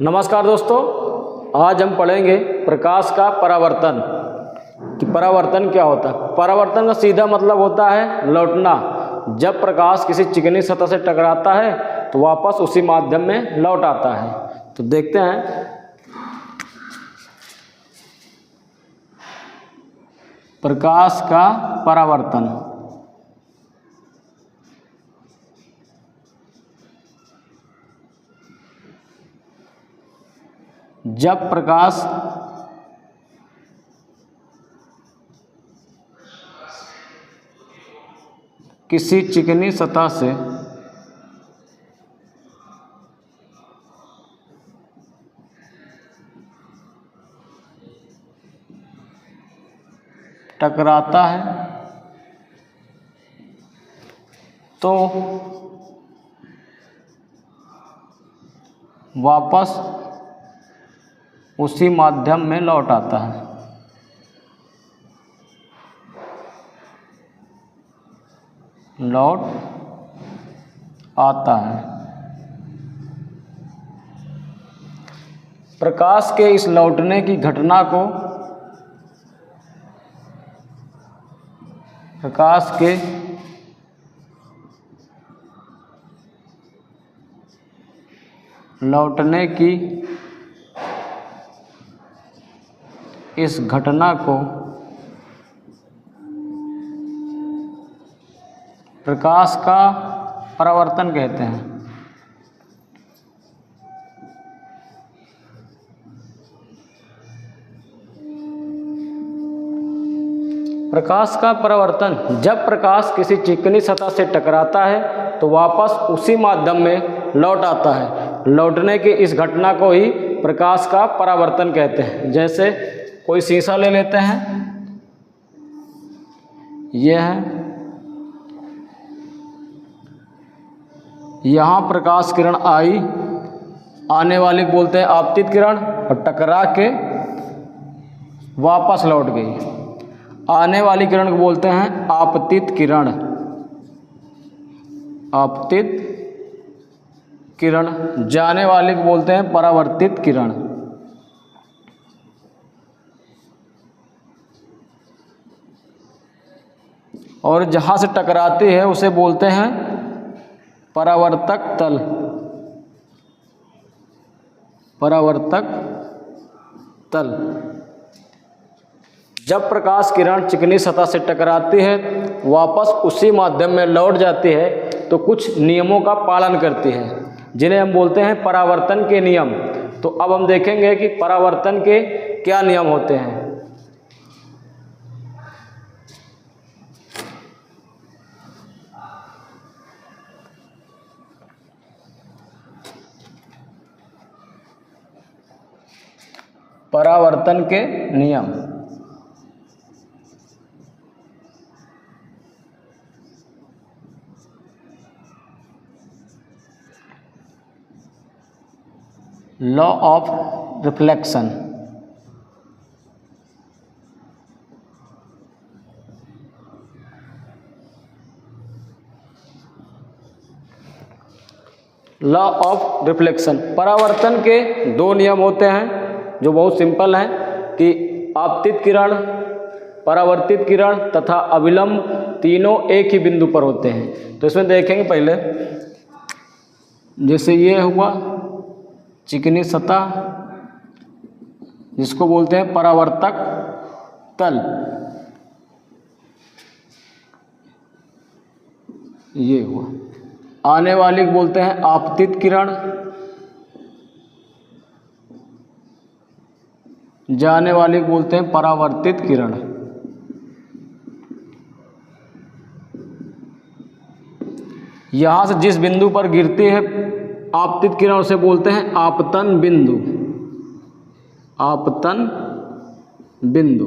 नमस्कार दोस्तों, आज हम पढ़ेंगे प्रकाश का परावर्तन कि परावर्तन क्या होता है। परावर्तन का सीधा मतलब होता है लौटना। जब प्रकाश किसी चिकनी सतह से टकराता है तो वापस उसी माध्यम में लौट आता है। तो देखते हैं प्रकाश का परावर्तन। जब प्रकाश किसी चिकनी सतह से टकराता है तो वापस उसी माध्यम में लौट आता है। लौट आता है। प्रकाश के इस लौटने की घटना को प्रकाश के लौटने की इस घटना को प्रकाश का परावर्तन कहते हैं। प्रकाश का परावर्तन, जब प्रकाश किसी चिकनी सतह से टकराता है तो वापस उसी माध्यम में लौट आता है। लौटने की इस घटना को ही प्रकाश का परावर्तन कहते हैं। जैसे कोई शीशा ले लेते हैं, यह है, यहाँ प्रकाश किरण आई, आने वाली को बोलते हैं आपतित किरण, और टकरा के वापस लौट गई। आने वाली किरण को बोलते हैं आपतित किरण। आपतित किरण। जाने वाली को बोलते हैं परावर्तित किरण। और जहाँ से टकराती है उसे बोलते हैं परावर्तक तल। परावर्तक तल। जब प्रकाश किरण चिकनी सतह से टकराती है, वापस उसी माध्यम में लौट जाती है तो कुछ नियमों का पालन करती है, जिन्हें हम बोलते हैं परावर्तन के नियम। तो अब हम देखेंगे कि परावर्तन के क्या नियम होते हैं। परावर्तन के नियम। Law of reflection. Law of reflection. परावर्तन के दो नियम होते हैं जो बहुत सिंपल हैं कि आपतित किरण, परावर्तित किरण तथा अभिलंब तीनों एक ही बिंदु पर होते हैं। तो इसमें देखेंगे पहले, जैसे ये हुआ चिकनी सतह, जिसको बोलते हैं परावर्तक तल। ये हुआ। आने वाली को बोलते हैं आपतित किरण। जाने वाली को बोलते हैं परावर्तित किरण। यहां से जिस बिंदु पर गिरती है आपतित किरण उसे बोलते हैं आपतन बिंदु। आपतन बिंदु।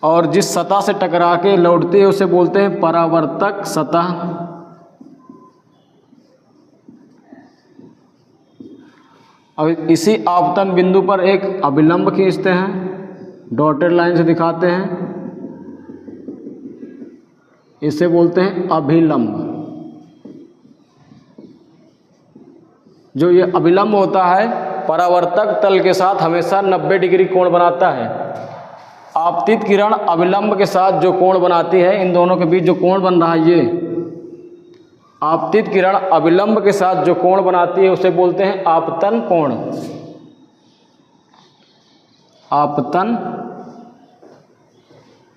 और जिस सतह से टकरा के लौटती है उसे बोलते हैं परावर्तक सतह। और इसी आपतन बिंदु पर एक अभिलंब खींचते हैं, डॉटेड लाइन से दिखाते हैं, इसे बोलते हैं अभिलंब। जो ये अभिलंब होता है परावर्तक तल के साथ हमेशा 90 डिग्री कोण बनाता है। आपतित किरण अभिलंब के साथ जो कोण बनाती है, इन दोनों के बीच जो कोण बन रहा है, ये आपतित किरण अभिलंब के साथ जो कोण बनाती है उसे बोलते हैं आपतन कोण। आपतन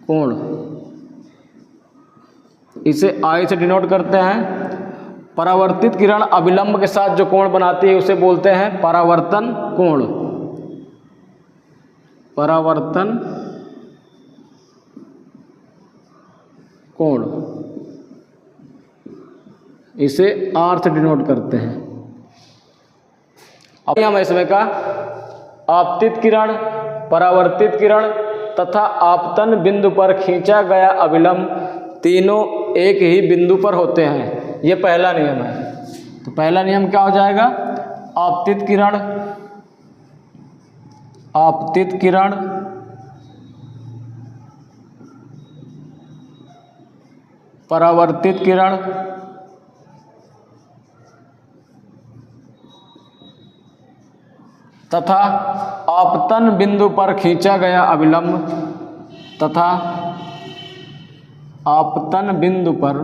कोण, इसे I से डिनोट करते हैं। परावर्तित किरण अभिलंब के साथ जो कोण बनाती है उसे बोलते हैं परावर्तन कोण। परावर्तन कोण, इसे R से डिनोट करते हैं। अब हम इसमें का आपतित किरण, परावर्तित किरण तथा आपतन बिंदु पर खींचा गया अभिलंब तीनों एक ही बिंदु पर होते हैं। ये पहला नियम है। तो पहला नियम क्या हो जाएगा? आपतित किरण, आपतित किरण परावर्तित किरण तथा आपतन बिंदु पर खींचा गया अभिलंब तथा आपतन बिंदु पर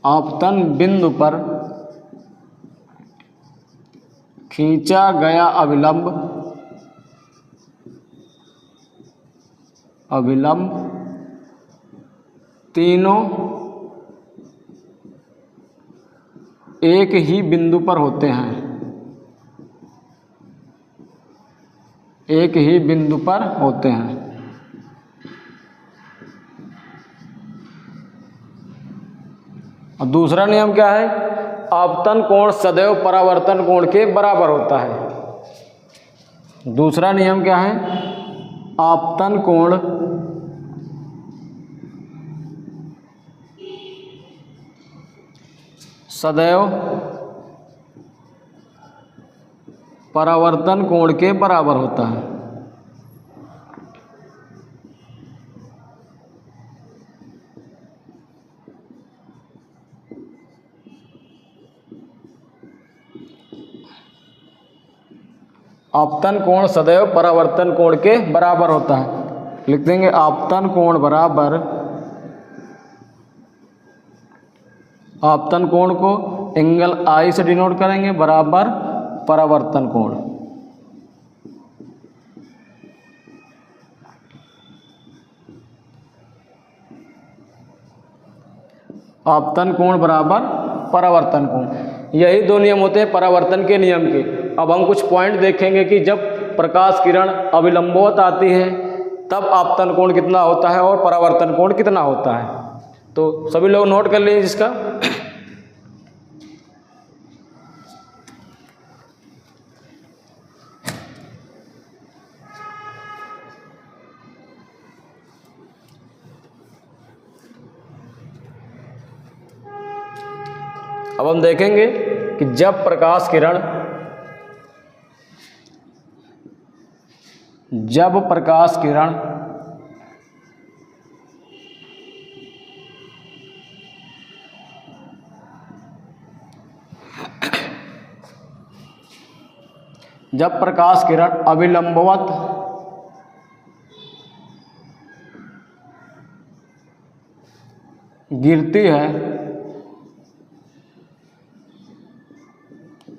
आपतन बिंदु पर खींचा गया अभिलंब तीनों एक ही बिंदु पर होते हैं, एक ही बिंदु पर होते हैं। और दूसरा नियम क्या है? आपतन कोण सदैव परावर्तन कोण के बराबर होता है। दूसरा नियम क्या है? आपतन कोण सदैव परावर्तन कोण के बराबर होता है। आपतन कोण सदैव परावर्तन कोण के बराबर होता है। लिख देंगे आपतन कोण बराबर, आपतन कोण को एंगल I से डिनोट करेंगे, बराबर परावर्तन कोण। आपतन कोण बराबर परावर्तन कोण, यही दो नियम होते हैं परावर्तन के नियम के। अब हम कुछ पॉइंट देखेंगे कि जब प्रकाश किरण अभिलंबवत आती है तब आपतन कोण कितना होता है और परावर्तन कोण कितना होता है। तो सभी लोग नोट कर लीजिए इसका। अब हम देखेंगे कि जब प्रकाश किरण अभिलंबवत गिरती है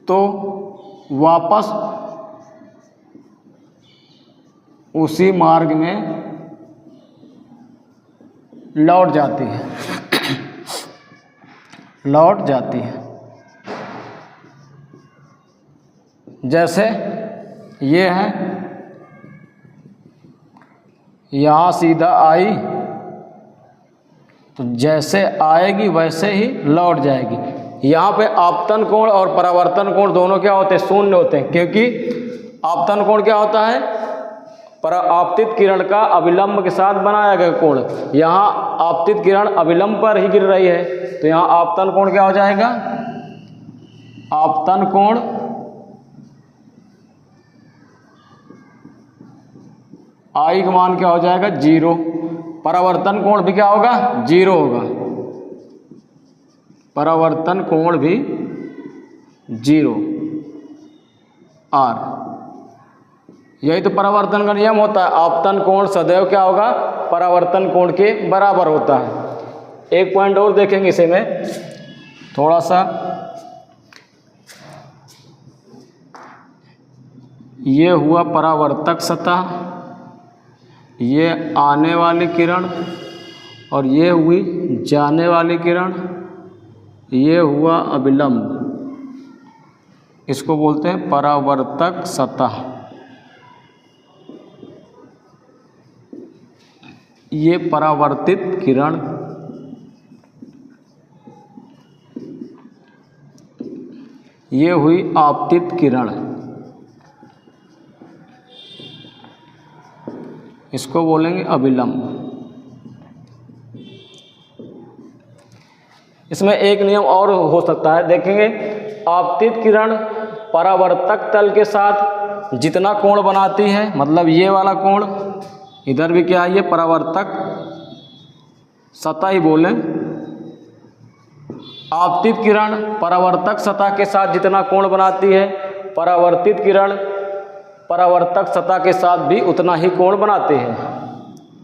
तो वापस उसी मार्ग में लौट जाती है, लौट जाती है। जैसे ये है, यहाँ सीधा आई तो जैसे आएगी वैसे ही लौट जाएगी। यहाँ पे आपतन कोण और परावर्तन कोण दोनों क्या होते हैं? शून्य होते हैं, क्योंकि आपतन कोण क्या होता है? आपतित किरण का अभिलंब के साथ बनाया गया कोण। यहाँ आपतित किरण अभिलंब पर ही गिर रही है, तो यहाँ आपतन कोण क्या हो जाएगा? आपतन कोण I का मान क्या हो जाएगा? 0। परावर्तन कोण भी क्या होगा? 0 होगा। परावर्तन कोण भी 0 r। यही तो परावर्तन का नियम होता है, आपतन कोण सदैव क्या होगा, परावर्तन कोण के बराबर होता है। एक पॉइंट और देखेंगे इसे में थोड़ा सा, ये हुआ परावर्तक सतह, ये आने वाली किरण, और ये हुई जाने वाली किरण, ये हुआ अभिलंब, इसको बोलते हैं परावर्तक सतह। ये परावर्तित किरण, ये हुई आपतित किरण, इसको बोलेंगे अभिलंब। इसमें एक नियम और हो सकता है, देखेंगे आपतित किरण परावर्तक तल के साथ जितना कोण बनाती है, मतलब ये वाला कोण, इधर भी क्या है, ये परावर्तक सतह ही बोलें। आपतित किरण परावर्तक सतह के साथ जितना कोण बनाती है, परावर्तित किरण परावर्तक सतह के साथ भी उतना ही कोण बनाते हैं।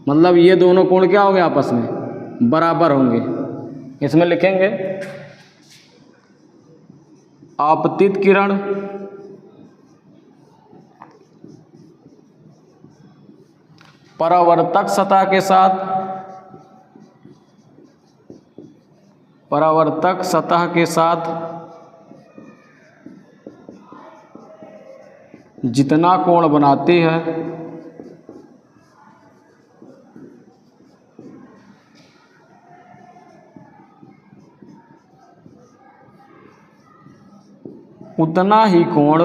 मतलब ये दोनों कोण क्या होंगे, आपस में बराबर होंगे। इसमें लिखेंगे आपतित किरण परावर्तक सतह के साथ, परावर्तक सतह के साथ जितना कोण बनाती है, उतना ही कोण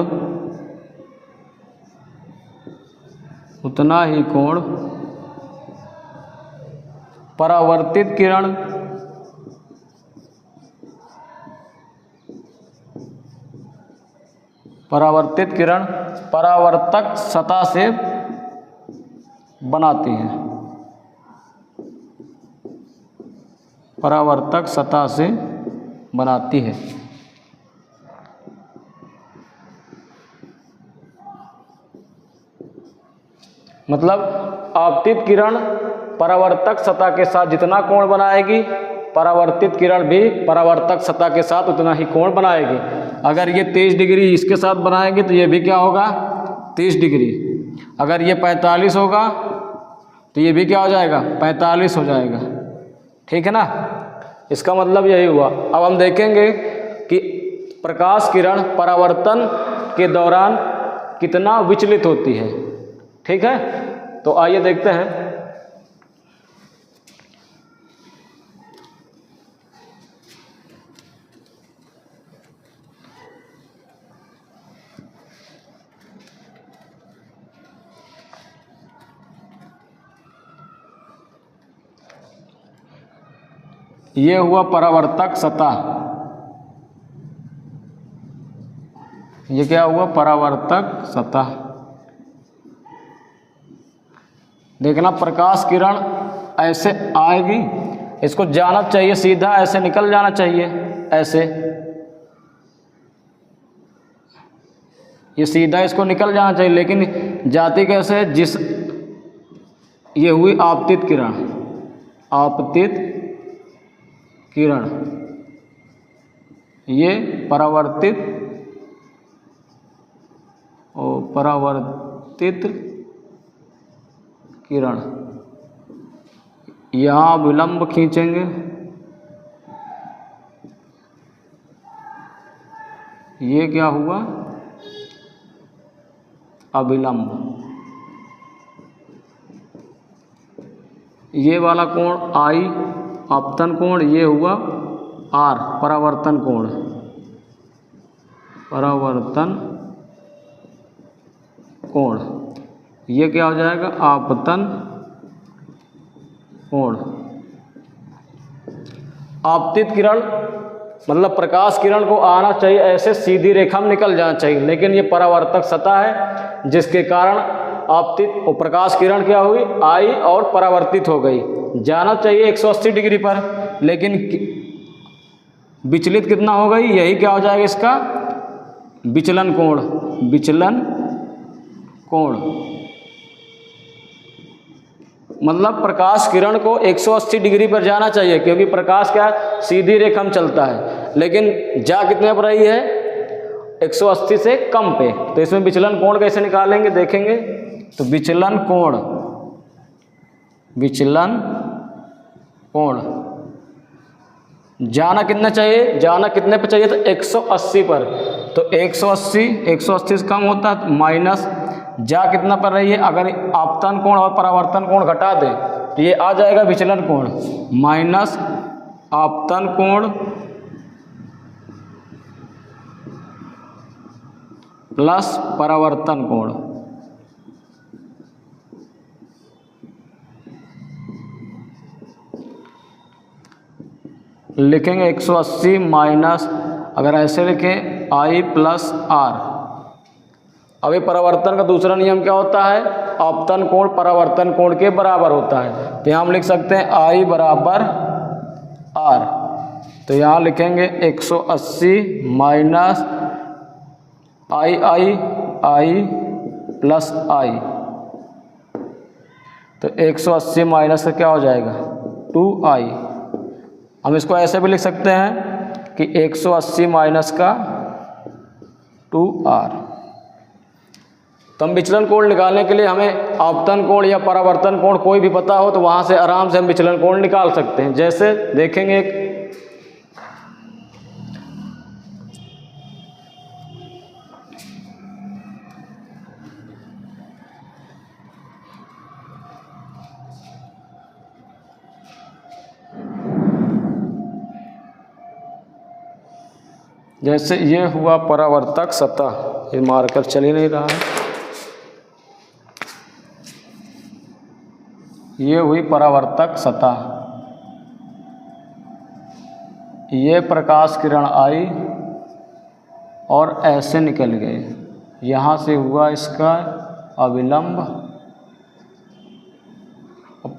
परावर्तित किरण परावर्तक सतह से बनाती है, परावर्तक सतह से बनाती है। मतलब आपतित किरण परावर्तक सतह के साथ जितना कोण बनाएगी, परावर्तित किरण भी परावर्तक सतह के साथ उतना ही कोण बनाएगी। अगर ये 30 डिग्री इसके साथ बनाएगी तो ये भी क्या होगा, 30 डिग्री। अगर ये 45 होगा तो ये भी क्या हो जाएगा, 45 हो जाएगा। ठीक है ना, इसका मतलब यही हुआ। अब हम देखेंगे कि प्रकाश किरण परावर्तन के दौरान कितना विचलित होती है। ठीक है, तो आइए देखते हैं। ये हुआ परावर्तक सतह, ये क्या हुआ, परावर्तक सतह। देखना प्रकाश किरण ऐसे आएगी, इसको जाना चाहिए सीधा, ऐसे निकल जाना चाहिए, ऐसे ये सीधा इसको निकल जाना चाहिए, लेकिन जाती कैसे है, जिस ये हुई आपतित किरण, आपतित किरण, ये परावर्तित और परावर्तित किरण, यहाँ विलंब खींचेंगे, ये क्या हुआ, अभिलंब। ये वाला कोण आई आपतन कोण, ये हुआ आर परावर्तन कोण, परावर्तन कोण। ये क्या हो जाएगा, आपतन कोण। आपतित किरण मतलब प्रकाश किरण को आना चाहिए ऐसे सीधी रेखा में निकल जाना चाहिए, लेकिन ये परावर्तक सतह है जिसके कारण आपतित और प्रकाश किरण क्या हुई, आई और परावर्तित हो गई। जाना चाहिए 180 डिग्री पर, लेकिन विचलित कितना हो गई, यही क्या हो जाएगा इसका विचलन कोण, विचलन कोण। मतलब प्रकाश किरण को 180 डिग्री पर जाना चाहिए, क्योंकि प्रकाश क्या है सीधी रेखा में चलता है, लेकिन जा कितने पर रही है 180 से कम पे। तो इसमें विचलन कोण कैसे निकालेंगे देखेंगे। तो विचलन कोण, विचलन कोण जाना कितना चाहिए, जाना कितने पे चाहिए, तो 180 पर। तो 180 से कम होता है, माइनस जा कितना पर रही है, अगर आपतन कोण और परावर्तन कोण घटा दे तो ये आ जाएगा विचलन कोण, माइनस आपतन कोण प्लस परावर्तन कोण। लिखेंगे 180 माइनस, अगर ऐसे लिखें I प्लस आर। अभी परावर्तन का दूसरा नियम क्या होता है, आपतन कोण परावर्तन कोण के बराबर होता है। तो यहाँ हम लिख सकते हैं I बराबर आर। तो यहाँ लिखेंगे 180 माइनस I प्लस I। तो 180 माइनस का क्या हो जाएगा 2I। हम इसको ऐसे भी लिख सकते हैं कि 180 माइनस का 2R। तो हम विचलन कोण निकालने के लिए हमें आपतन कोण या परावर्तन कोण कोई भी पता हो तो वहाँ से आराम से हम विचलन कोण निकाल सकते हैं। जैसे देखेंगे एक जैसे ये हुआ परावर्तक सतह, ये मार्कर चल ही नहीं रहा है, ये हुई परावर्तक सतह, ये प्रकाश किरण आई और ऐसे निकल गए, यहाँ से हुआ इसका अविलंब।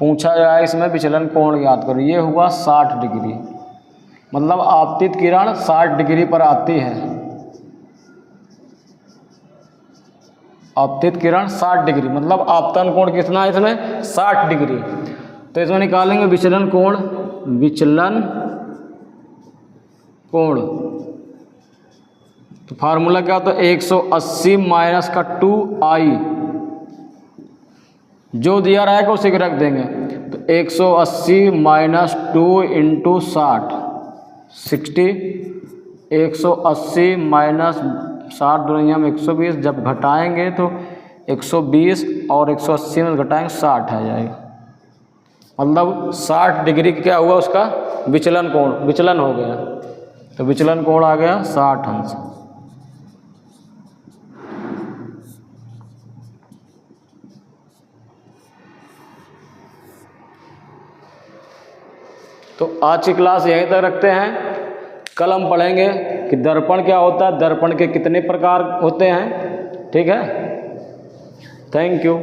पूछा जाए इसमें विचलन कोण याद करो, ये हुआ 60 डिग्री, मतलब आपतित किरण 60 डिग्री पर आती है, आपतित किरण 60 डिग्री, मतलब आपतन कोण कितना है इसमें 60 डिग्री। तो इसमें निकालेंगे विचलन कोण, विचलन कोण। तो फार्मूला क्या, तो 180 माइनस का 2I, जो दिया रहेगा उसी को रख देंगे। तो 180 माइनस 2 इंटू 60 60, 180 माइनस 60 दुनिया में 120, जब घटाएंगे तो 120 और 180 में घटाएंगे 60 आ जाएगा, मतलब 60 डिग्री क्या हुआ उसका विचलन कोण, विचलन हो गया। तो विचलन कोण आ गया 60 अंश। तो आज की क्लास यहीं तक रखते हैं। कल हम पढ़ेंगे कि दर्पण क्या होता है, दर्पण के कितने प्रकार होते हैं। ठीक है, थैंक यू।